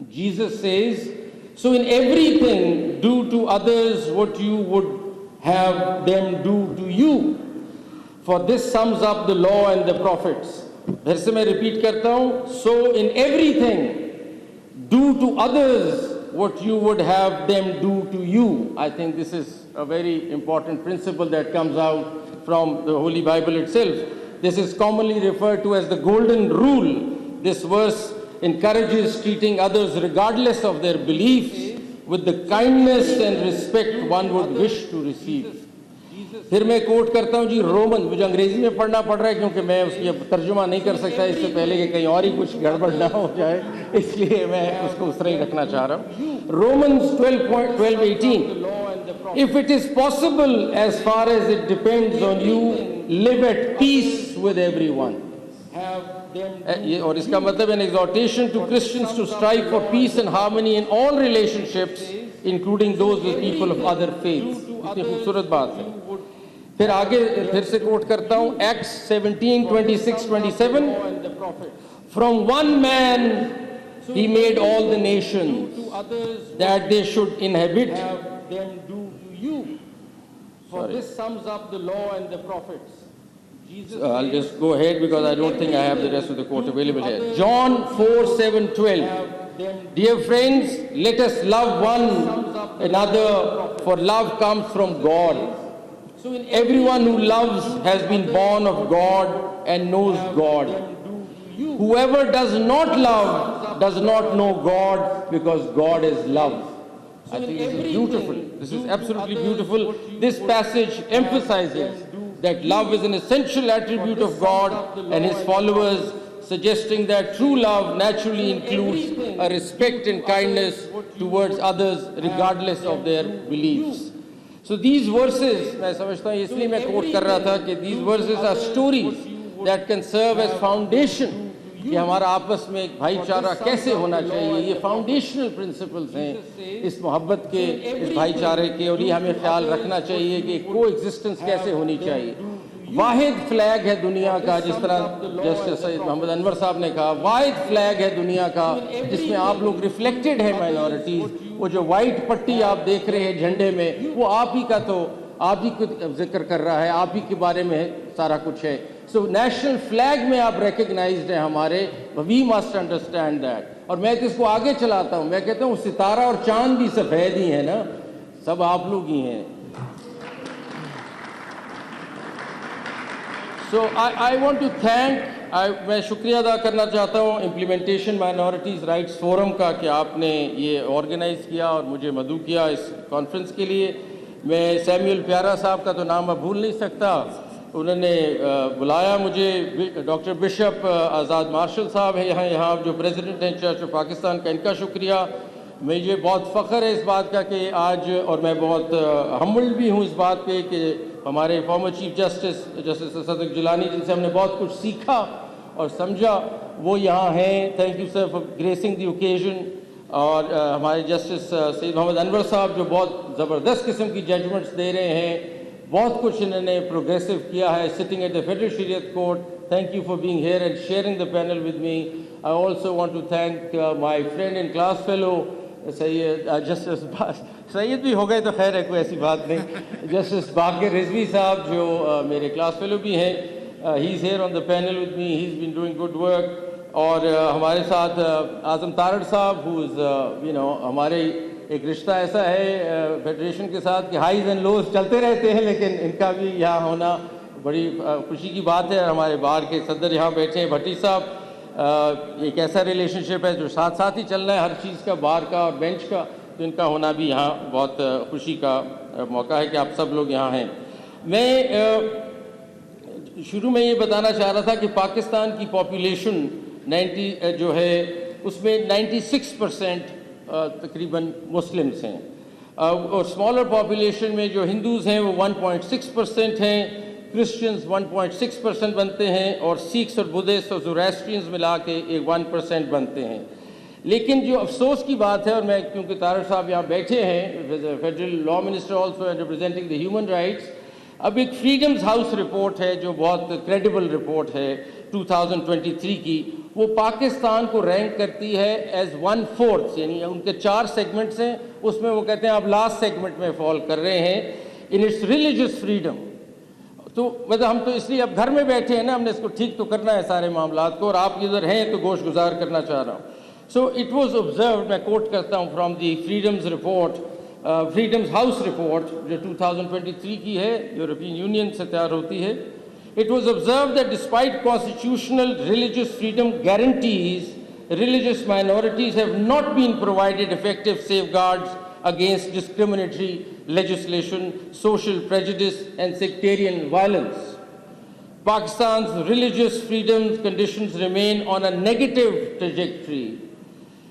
Jesus says, so in everything do to others what you would have them do to you. For this sums up the law and the prophets. फिर से मैं repeat करता हूँ, so in everything do to others what you would have them do to you. I think this is a very important principle that comes out from the Holy Bible itself. This is commonly referred to as the golden rule. This verse encourages treating others regardless of their beliefs with the kindness and respect one would wish to receive. फिर मैं coat करता हूँ जी Roman, मुझे अंग्रेजी में पढ़ना पड़ रहा है क्योंकि मैं उसकी तर्जुमा नहीं कर सकता इससे पहले कि कहीं और ही कुछ गड़बड़ ना हो जाए, इसलिए मैं उसको उस तरह ही रखना चाह रहा हूँ. Romans 12:18. If it is possible, as far as it depends on you, live at peace with everyone. और इसका मतलब an exhortation to Christians to strive for peace and harmony in all relationships, including those with people of other faiths. कितनी खूबसूरत बात है. फिर आगे फिर से कोट करता हूँ Acts 17:26-27. From one man he made all the nations that they should inhabit. For this sums up the law and the prophets. I'll just go ahead because I don't think I have the rest of the quote available here. John 4:7-12. Dear friends, let us love one another, for love comes from God. Everyone who loves has been born of God and knows God. Whoever does not love does not know God, because God is love. I think this is beautiful. This is absolutely beautiful. This passage emphasizes that love is an essential attribute of God and His followers, suggesting that true love naturally includes a respect and kindness towards others regardless of their beliefs. So these verses, मैं समझता हूँ इसलिए मैं quote कर रहा था कि these verses are stories that can serve as foundation कि हमारा आपस में एक भाईचारा कैसे होना चाहिए. ये फाउंडेशनल प्रिंसिपल्स हैं इस मोहब्बत के, इस भाईचारे के, और ये हमें ख्याल रखना चाहिए कि को एग्जिस्टेंस कैसे होनी चाहिए. वाहिद फ्लैग है दुनिया का, जिस तरह जस्टिस सैयद मोहम्मद अनवर साहब ने कहा, वाहिद फ्लैग है दुनिया का जिसमें आप लोग रिफ्लेक्टेड है माइनॉरिटीज़. वो जो वाइट पट्टी आप देख रहे हैं झंडे में, वो आप ही का, तो आप ही को जिक्र कर रहा है, आप ही के बारे में सारा कुछ है. सो नेशनल फ्लैग में आप रिकग्नाइज्ड हैं हमारे. We must understand that. और मैं तो इसको आगे चलाता हूँ, मैं कहता हूँ सितारा और चांद भी सफ़ेद ही है ना, सब आप लोग ही हैं. सो आई वॉन्ट टू थैंक, मैं शुक्रिया अदा करना चाहता हूँ इम्प्लीमेंटेशन माइनॉरिटीज़ राइट्स फोरम का कि आपने ये ऑर्गेनाइज़ किया और मुझे मदऊ किया इस कॉन्फ्रेंस के लिए. मैं सैमुअल प्यारा साहब का तो नाम मैं भूल नहीं सकता, उन्होंने बुलाया मुझे. डॉक्टर बिशप आज़ाद मार्शल साहब है यहाँ जो प्रेसिडेंट हैं चर्च ऑफ पाकिस्तान का, इनका शुक्रिया. मुझे बहुत फ़ख्र है इस बात का कि आज, और मैं बहुत हम्बल्ड भी हूँ इस बात पे कि हमारे फॉर्मर चीफ जस्टिस सदक जिलानी, जिनसे हमने बहुत कुछ सीखा और समझा, वो यहाँ हैं. Thank you sir for gracing the occasion. और हमारे जस्टिस सैयद मोहम्मद अनवर साहब जो बहुत ज़बरदस्त किस्म की जजमेंट्स दे रहे हैं, बहुत कुछ इन्होंने प्रोग्रेसिव किया है सिटिंग एट द फेडरल शरीयत court. Thank you for being here and sharing the panel with me. I also want to thank my friend and class fellow, Justice Syed भी हो गए तो खैर है, कोई ऐसी बात नहीं, जस्टिस बाकर रिजवी साहब जो मेरे क्लास फेलो भी हैं. He is here on the panel with me, he is been doing good work. और हमारे साथ आज़म तारड़ साहब, हु इज़ यू नो, हमारे एक रिश्ता ऐसा है फेडरेशन के साथ कि हाइज एंड लोज चलते रहते हैं, लेकिन इनका भी यहाँ होना बड़ी खुशी की बात है. हमारे बार के सदर यहाँ बैठे हैं भट्टी साहब. एक ऐसा रिलेशनशिप है जो साथ साथ ही चलना है हर चीज़ का, बार का और बेंच का, तो इनका होना भी यहाँ बहुत खुशी का मौका है कि आप सब लोग यहाँ हैं. मैं शुरू में ये बताना चाह रहा था कि पाकिस्तान की पॉपुलेशन 90 जो है उसमें 96% तकरीबन मुस्लिम्स हैं, और स्मॉलर पॉपुलेशन में जो हिंदूज़ हैं वो 1.6% हैं, क्रिश्चियंस 1.6% बनते हैं, और सिख्स और बुद्धिस्ट और ज़ोरास्ट्रियंस मिला के एक 1% बनते हैं. लेकिन जो अफसोस की बात है, और मैं क्योंकि तारड़ साहब यहाँ बैठे हैं, federal law minister also and representing the human rights, अब एक फ्रीडम्स हाउस रिपोर्ट है जो बहुत क्रेडिबल रिपोर्ट है 2023 की, वो पाकिस्तान को रैंक करती है एज 1/4, यानी उनके 4 सेगमेंट्स हैं, उसमें वो कहते हैं आप लास्ट सेगमेंट में फॉल कर रहे हैं इन इट्स रिलीजियस फ्रीडम। तो मतलब हम तो इसलिए अब घर में बैठे हैं ना, हमने इसको ठीक तो करना है सारे मामलात को, और आप इधर हैं तो गोश गुजार करना चाह रहा हूँ। सो इट वॉज ऑब्जर्व, मैं कोट करता हूँ from the freedoms report, freedoms house report जो 2023 की है, यूरोपियन यूनियन से तैयार होती है। It was observed that despite constitutional religious freedom guarantees, religious minorities have not been provided effective safeguards against discriminatory legislation, social prejudice, and sectarian violence. Pakistan's religious freedom conditions remain on a negative trajectory,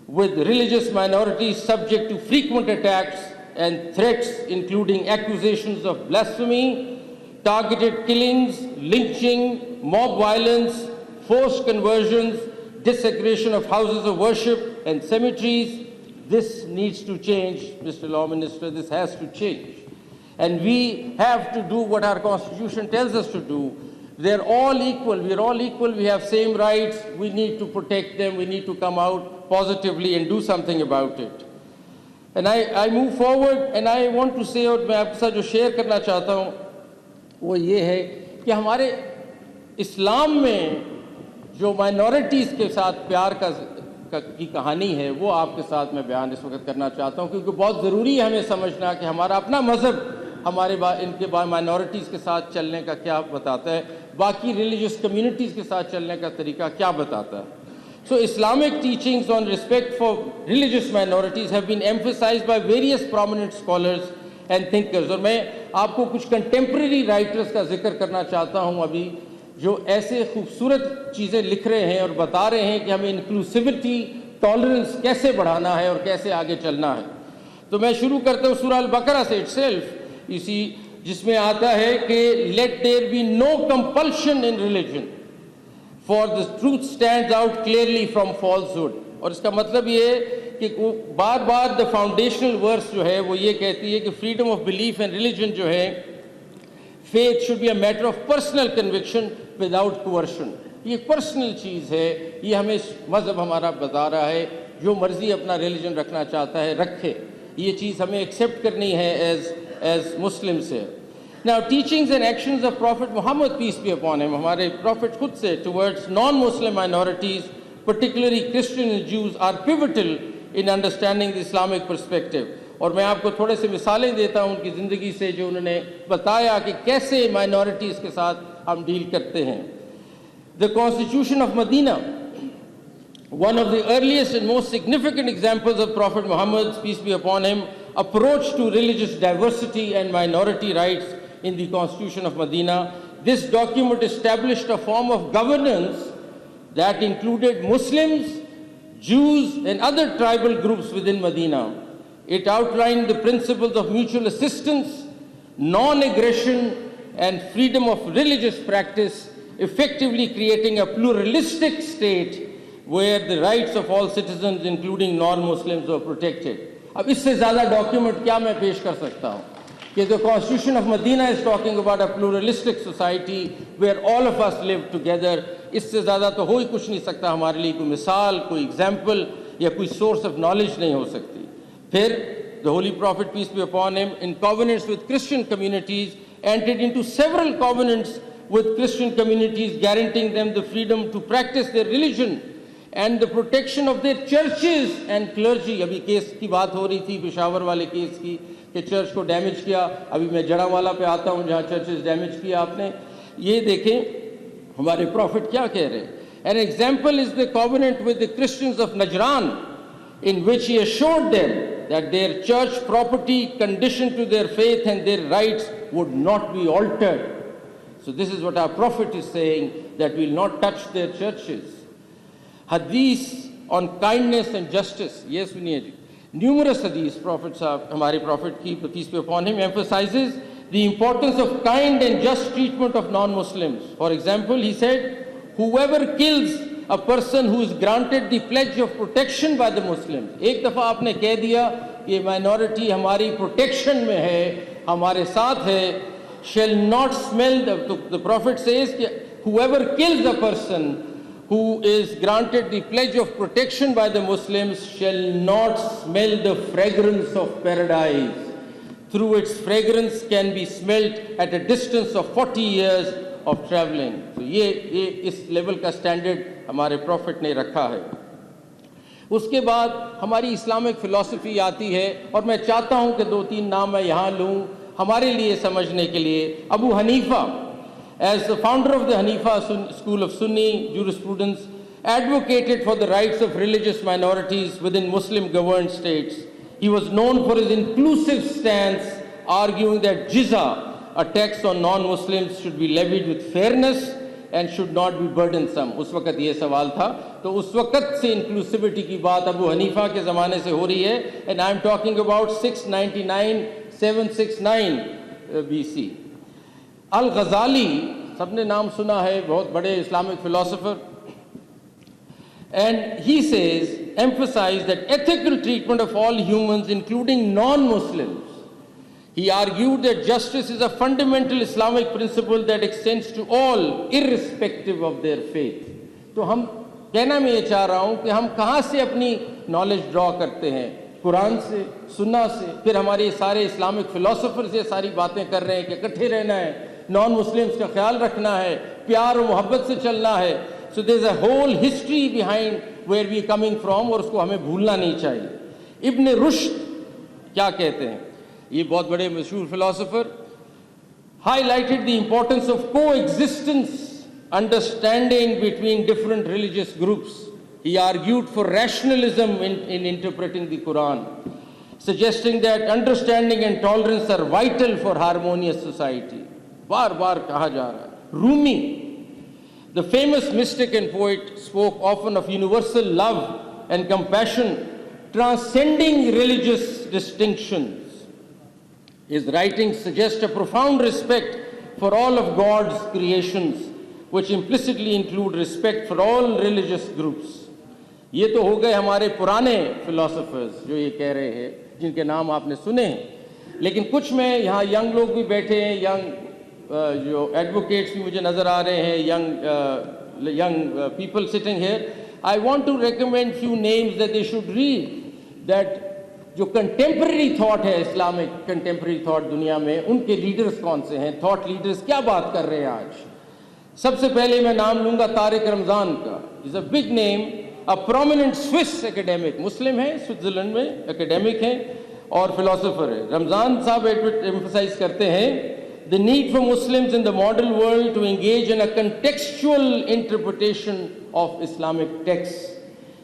with religious minorities subject to frequent attacks and threats, including accusations of blasphemy, targeted killings, lynching, mob violence, forced conversions, desecration of houses of worship and cemeteries. This needs to change, Mr. Law Minister, this has to change. And we have to do what our Constitution tells us to do. They're all equal, we're all equal, we have same rights, we need to protect them, we need to come out positively and do something about it. And I move forward and I want to say, और मैं आपके साथ जो share करना चाहता हूँ वो ये है कि हमारे इस्लाम में जो माइनॉरिटीज़ के साथ प्यार की कहानी है वो आपके साथ मैं बयान इस वक्त करना चाहता हूँ, क्योंकि बहुत ज़रूरी है हमें समझना कि हमारा अपना मज़हब हमारे इनके माइनॉरिटीज़ के साथ चलने का क्या बताता है, बाकी रिलीजियस कम्युनिटीज़ के साथ चलने का तरीका क्या बताता है। So Islamic teachings on respect for religious minorities have been emphasized by various prominent scholars and thinkers। और मैं आपको कुछ कंटेम्प्रेरी राइटर्स का जिक्र करना चाहता हूँ अभी, जो ऐसे खूबसूरत चीज़ें लिख रहे हैं और बता रहे हैं कि हमें इंक्लूसिविटी, टॉलरेंस कैसे बढ़ाना है और कैसे आगे चलना है। तो मैं शुरू करता हूँ सूरह अल-बकरा से इटसेल्फ, इसी जिसमें आता है कि let there be no compulsion in religion for the truth stands out clearly from falsehood. और इसका मतलब ये है कि बार बार द फाउंडेशनल वर्स जो है वो ये कहती है कि freedom of belief and religion जो है, faith should be a matter of personal conviction without coercion. ये पर्सनल चीज़ है, ये हमें मज़हब हमारा बता रहा है, जो मर्ज़ी अपना रिलीजन रखना चाहता है रखे, ये चीज़ हमें एक्सेप्ट करनी है एज मुस्लिम्स है। Now, teachings and actions of Prophet Muhammad, peace be upon him, हमारे Prophet खुद से towards non-Muslim minorities, particularly Christian and Jews, are pivotal in understanding the Islamic perspective। और मैं आपको थोड़े से मिसालें देता हूँ उनकी ज़िंदगी से, जो उन्होंने बताया कि कैसे minorities के साथ हम डील करते हैं। The Constitution of Medina, one of the earliest and most significant examples of Prophet Muhammad's, peace be upon him, approach to religious diversity and minority rights in the Constitution of Medina. This document established a form of governance that included Muslims, Jews, and other tribal groups within Medina. It outlined the principles of mutual assistance, non-aggression, and freedom of religious practice, effectively creating a pluralistic state where the rights of all citizens, including non-Muslims, were protected. अब इससे ज़्यादा document क्या मैं पेश कर सकता हूँ कि the Constitution of Medina is talking about a pluralistic society where all of us live together। इससे ज़्यादा तो हो ही कुछ नहीं सकता हमारे लिए, कोई मिसाल, कोई एग्जाम्पल या कोई सोर्स ऑफ नॉलेज नहीं हो सकती। फिर the Holy Prophet, peace be upon him, in covenants with Christian communities, entered into several covenants with Christian communities, guaranteeing them the freedom to practice their religion and the protection of their churches and clergy। अभी case की बात हो रही थी, पेशावर वाले case की, कि church को डैमेज किया। अभी मैं जड़ावाला पे आता हूँ जहाँ चर्चेस डैमेज किया आपने। ये देखें हमारे प्रॉफिट क्या कह रहे हैं। An example is the covenant with the Christians of Najran, in which he assured them that their church property conditioned to their faith and their rights would not be altered। So this is what our prophet is saying, that we will not touch their churches। Hadith on kindness and justice, ये सुनिए जी, numerous hadith prophet साहब, हमारे prophet की, peace be upon him, emphasizes the importance of kind and just treatment of non-Muslims। For example, he said, whoever kills a person who is granted the pledge of protection by the Muslims, एक दफ़ा आपने कह दिया कि minority हमारी protection में है, हमारे साथ है, shall not smell the prophet says कि whoever kills a person who is granted the pledge of protection by the Muslims shall not smell the fragrance of paradise. Through its fragrance can be smelt at a distance of 40 years of traveling. तो ये इस level का standard हमारे profit ने रखा है। उसके बाद हमारी इस्लामिक फ़िलॉसफी आती है, और मैं चाहता हूँ कि 2-3 नाम मैं यहाँ लूँ हमारे लिए समझने के लिए। Abu Hanifa, as the founder of the Hanifa school of Sunni jurisprudence, advocated for the rights of religious minorities within Muslim-governed states. He was known for his inclusive stance, arguing that jizya, a tax on non-Muslims, should be levied with fairness and should not be burdensome. उस वक़्त ये सवाल था, तो उस वक़्त से inclusivity की बात अबू हनीफा के ज़माने से हो रही है, and I am talking about 769 BC. Al-Ghazali, सबने नाम सुना है, बहुत बड़े Islamic philosopher, and he says, emphasize that ethical treatment of all humans, including non-Muslims. He argued that justice is a fundamental Islamic principle that extends to all, irrespective of their faith. तो हम कहना मैं ये चाह रहा हूँ कि हम कहाँ से अपनी नॉलेज ड्रॉ करते हैं? कुरान से, सुन्ना से, फिर हमारे सारे इस्लामिक फिलोसोफर से सारी बातें कर रहे हैं कि इकट्ठे रहना है, नॉन मुस्लिम्स का ख्याल रखना है, प्यार और मोहब्बत से चलना है. So there is a whole history behind where we coming from, और उसको हमें भूलना नहीं चाहिए. इब्न रुश्द क्या कहते हैं? ये बहुत बड़े मशहूर philosopher, highlighted the importance of coexistence, understanding between different religious groups. He argued for rationalism in interpreting the Quran, suggesting that understanding and tolerance are vital for harmonious society. बार बार कहा जा रहा है. Rumi, the famous mystic and poet, spoke often of universal love and compassion transcending religious distinctions. His writings suggest a profound respect for all of God's creations, which implicitly include respect for all religious groups. ये तो हो गए हमारे पुराने philosophers जो ये कह रहे हैं, जिनके नाम आपने सुने हैं. लेकिन कुछ में यहाँ यंग लोग भी बैठे हैं, यंग जो एडवोकेट्स भी मुझे नज़र आ रहे हैं, young people sitting here. I want to recommend few names that they should read. That जो कंटेम्प्रेरी थॉट है, इस्लामिक कंटेम्प्रेरी थॉट दुनिया में, उनके लीडर्स कौन से हैं, थॉट लीडर्स क्या बात कर रहे हैं आज. सबसे पहले मैं नाम लूँगा तारिक रमज़ान का. Is a big name, a prominent Swiss academic, मुस्लिम है, स्विट्जरलैंड में एकेडमिक हैं और फिलोसोफर है. रमज़ान साहब एम्फसाइज करते हैं the need for Muslims in the modern world to engage in a contextual interpretation of Islamic texts.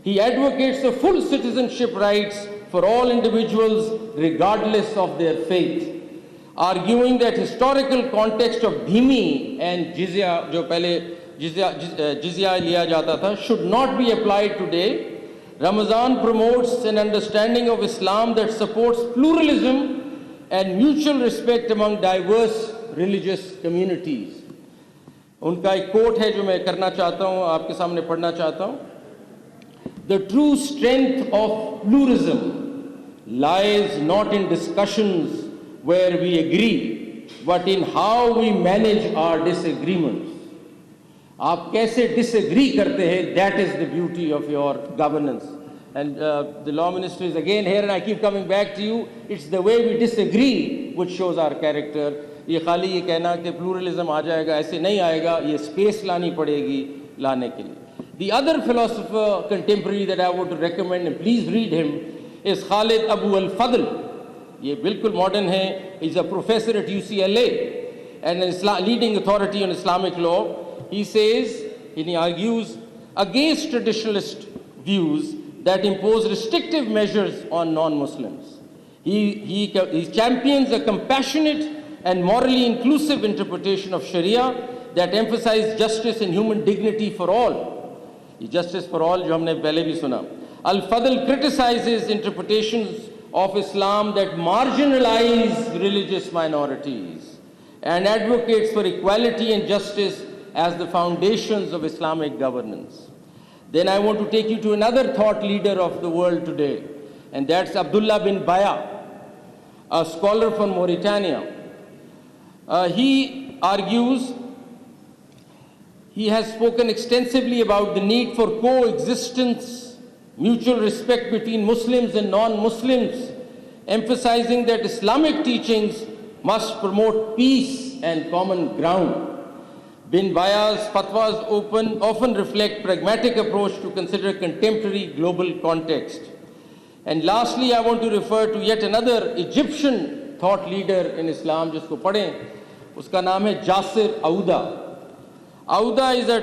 He advocates the full citizenship rights for all individuals regardless of their faith, arguing that historical context of dhimmi and jizya, जो पहले जिज़िया लिया जाता था, should not be applied today. Ramadan promotes an understanding of Islam that supports pluralism and mutual respect among diverse religious communities. उनका एक coat है जो मैं करना चाहता हूँ, आपके सामने पढ़ना चाहता हूँ. The true strength of pluralism lies not in discussions where we agree, but in how we manage our disagreements. आप कैसे डिसएग्री करते हैं, that is the beauty of your governance. And the law minister is again here and I keep coming back to you. It's the way we disagree which shows our character. ये खाली ये कहना कि pluralism आ जाएगा, ऐसे नहीं आएगा, ये स्पेस लानी पड़ेगी लाने के लिए. The other philosopher contemporary that I would recommend, and please read him, is Khalid Abou El Fadl. ये बिल्कुल मॉडर्न है. Is a professor at UCLA and leading authority on Islamic law. He says, and he argues against traditionalist views that impose restrictive measures on non-Muslims. He champions a compassionate and morally inclusive interpretation of Sharia that emphasizes justice and human dignity for all. Justice for all, जो हमने पहले भी सुना. Al-Fadl criticizes interpretations of Islam that marginalize religious minorities and advocates for equality and justice as the foundations of Islamic governance. Then I want to take you to another thought leader of the world today, and that's Abdullah bin Baya, a scholar from Mauritania. He argues, He has spoken extensively about the need for coexistence, mutual respect between Muslims and non-Muslims, emphasizing that Islamic teachings must promote peace and common ground. Bin Baya's fatwas often reflect pragmatic approach to consider contemporary global context. And lastly, I want to refer to yet another Egyptian thought leader in Islam, जिसको पढ़ें, उसका नाम है Yasir औदा. Auda is a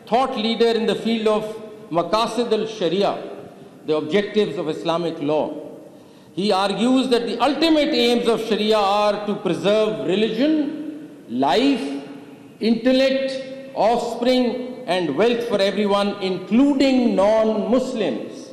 thought leader in the field of Maqasid al-Sharia, the objectives of Islamic law. He argues that the ultimate aims of Sharia are to preserve religion, life, intellect, offspring, and wealth for everyone, including non-Muslims.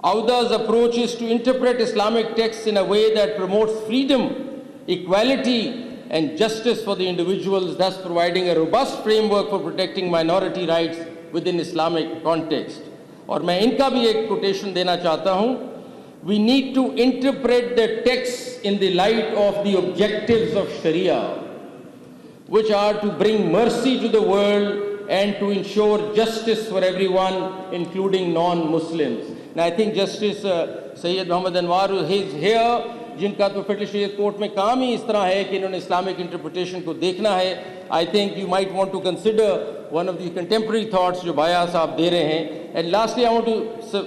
Auda's approach is to interpret Islamic texts in a way that promotes freedom, equality, and justice for the individuals, thus providing a robust framework for protecting minority rights within Islamic context. और मैं इनका भी एक quotation देना चाहता हूँ. We need to interpret the texts in the light of the objectives of Sharia, which are to bring mercy to the world and to ensure justice for everyone, including non-Muslims. And I think Justice Sayyid Muhammad Anwar is here, जिनका तो federal शरीयत court में काम ही इस तरह है कि इन्होंने इस्लामिक इंटरप्रिटेशन को देखना है. I think you might want to consider one of the contemporary thoughts जो बाया साहब दे रहे हैं. And lastly I want to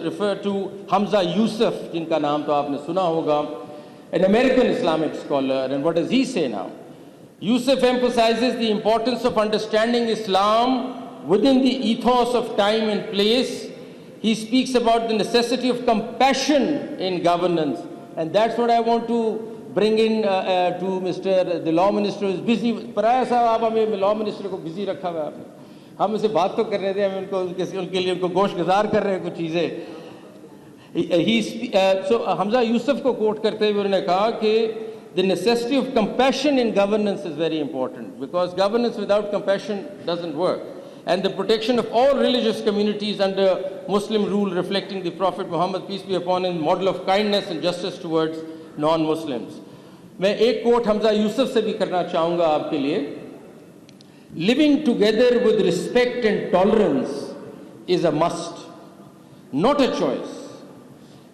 refer to Hamza Yusuf, जिनका नाम तो आपने सुना होगा, an American Islamic scholar. And what does he say now? Yusuf emphasizes the importance of understanding Islam within the ethos of time and place. He speaks about the necessity of compassion in governance. And that's what I want to bring in to Mr. the Law Minister who is busy. पराया साहब, आप हमें Law Minister को busy रखा हुआ है आपने. हम उसे बात तो कर रहे थे, हम उनके लिए उनको गोश गुजार कर रहे हैं कुछ चीज़ें. So हमजा यूसुफ को कोट करते हुए उन्होंने कहा कि the necessity of compassion in governance is very important, because governance without compassion doesn't work. And the protection of all religious communities under Muslim rule, reflecting the Prophet Muhammad, peace be upon him, model of kindness and justice towards non-Muslims. मैं एक coat Hamza Yusuf से भी करना चाहूँगा आपके लिए. Living together with respect and tolerance is a must, not a choice.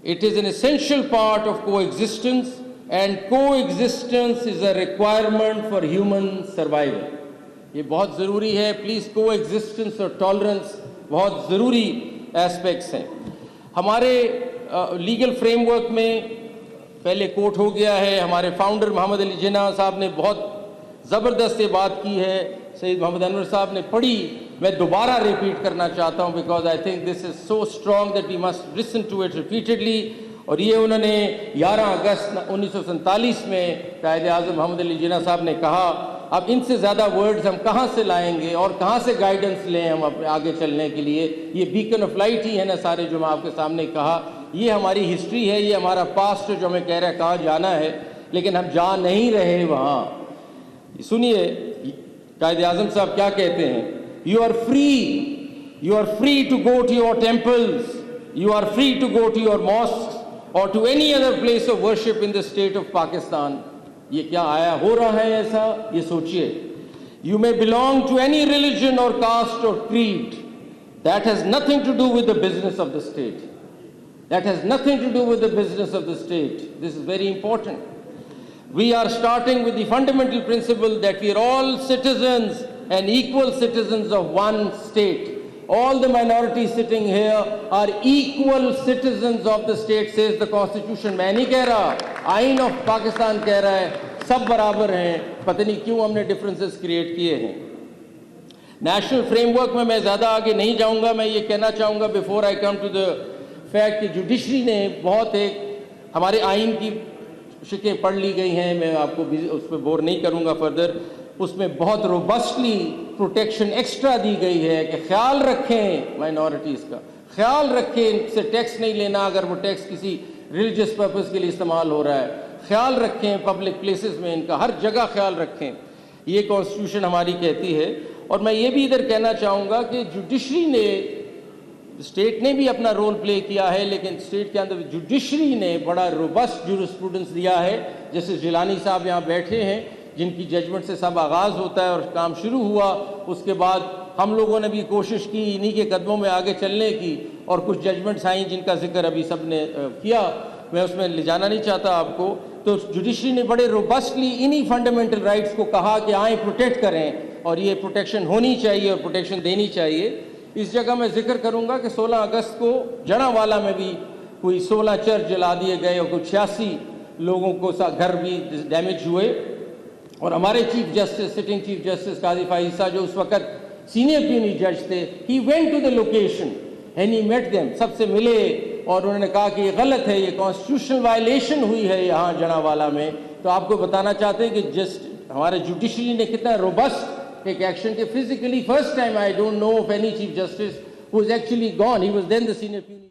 It is an essential part of coexistence, and coexistence is a requirement for human survival. ये बहुत ज़रूरी है. प्लीज़ कोएग्जिस्टेंस और टॉलरेंस बहुत ज़रूरी एस्पेक्ट्स हैं. हमारे legal framework में पहले कोट हो गया है. हमारे फाउंडर मोहम्मद अली जिन्ना साहब ने बहुत ज़बरदस्त ये बात की है. सैयद मोहम्मद अनवर साहब ने पढ़ी. मैं दोबारा रिपीट करना चाहता हूँ, because I think this is so strong that we must listen to it repeatedly. और ये उन्होंने 11 अगस्त 1947 में कायदे आज़म मोहम्मद अली जिन्ना साहब ने कहा. अब इनसे ज़्यादा वर्ड्स हम कहाँ से लाएंगे और कहाँ से गाइडेंस लें हम अपने आगे चलने के लिए? ये बीकन ऑफ लाइट ही है ना सारे जो मैं आपके सामने कहा. ये हमारी हिस्ट्री है, ये हमारा पास्ट जो हमें कह रहा है कहाँ जाना है, लेकिन हम जा नहीं रहे वहाँ. सुनिए कायदे आज़म साहब क्या कहते हैं. You are free to go to your temples, you are free to go to your mosques or to any other place of worship in the state of Pakistan. ये क्या आया हो रहा है ऐसा? ये सोचिए. You may belong to any religion or caste or creed. That has nothing to do with the business of the state. That has nothing to do with the business of the state. This is very important. We are starting with the fundamental principle that we are all citizens and equal citizens of one state. All the minorities sitting here are equal citizens of the state, says the Constitution. मैं नहीं कह रहा, आइन of Pakistan कह रहा है सब बराबर हैं. पता नहीं क्यों हमने डिफरेंसेस क्रिएट किए हैं. नेशनल फ्रेमवर्क में मैं ज़्यादा आगे नहीं जाऊंगा. मैं ये कहना चाहूँगा before I come to the fact कि जुडिशरी ने बहुत एक हमारे आइन की शिकें पढ़ ली गई हैं. मैं आपको उस पर बोर नहीं करूँगा फर्दर. उसमें बहुत रोबस्टली प्रोटेक्शन एक्स्ट्रा दी गई है कि ख्याल रखें माइनॉरिटीज़ का, ख्याल रखें इनसे टैक्स नहीं लेना अगर वो टैक्स किसी रिलीजियस पर्पस के लिए इस्तेमाल हो रहा है. ख्याल रखें पब्लिक प्लेसेस में इनका, हर जगह ख्याल रखें. ये कॉन्स्टिट्यूशन हमारी कहती है. और मैं ये भी इधर कहना चाहूँगा कि जुडिशरी ने, स्टेट ने भी अपना रोल प्ले किया है, लेकिन स्टेट के अंदर जुडिशरी ने बड़ा रोबस्ट जूरिस्प्रूडेंस दिया है. जैसे जिलानी साहब यहाँ बैठे हैं, जिनकी जजमेंट से सब आगाज़ होता है और काम शुरू हुआ. उसके बाद हम लोगों ने भी कोशिश की इन्हीं के कदमों में आगे चलने की, और कुछ जजमेंट्स आई जिनका जिक्र अभी सब ने किया, मैं उसमें ले जाना नहीं चाहता आपको। तो जुडिशरी ने बड़े रोबस्टली इन्हीं फंडामेंटल राइट्स को कहा कि आए प्रोटेक्ट करें, और ये प्रोटेक्शन होनी चाहिए और प्रोटेक्शन देनी चाहिए। इस जगह मैं जिक्र करूंगा कि 16 अगस्त को जड़ावाला में भी कोई 16 चर्च जला दिए गए और कुछ 86 लोगों को घर भी डैमेज हुए, और हमारे chief justice, sitting chief justice Qazi Faez जो उस वक्त सीनियर प्यूनी जज थे, he went to the location and he met them, सबसे मिले और उन्होंने कहा कि ये गलत है, ये कॉन्स्टिट्यूशनल वायलेशन हुई है यहाँ जड़ावाला में। तो आपको बताना चाहते हैं कि जस्ट हमारे जुडिशरी ने कितना रोबस्ट एक एक्शन के, physically first time I don't know of any chief justice who is actually gone, he was then the senior puny.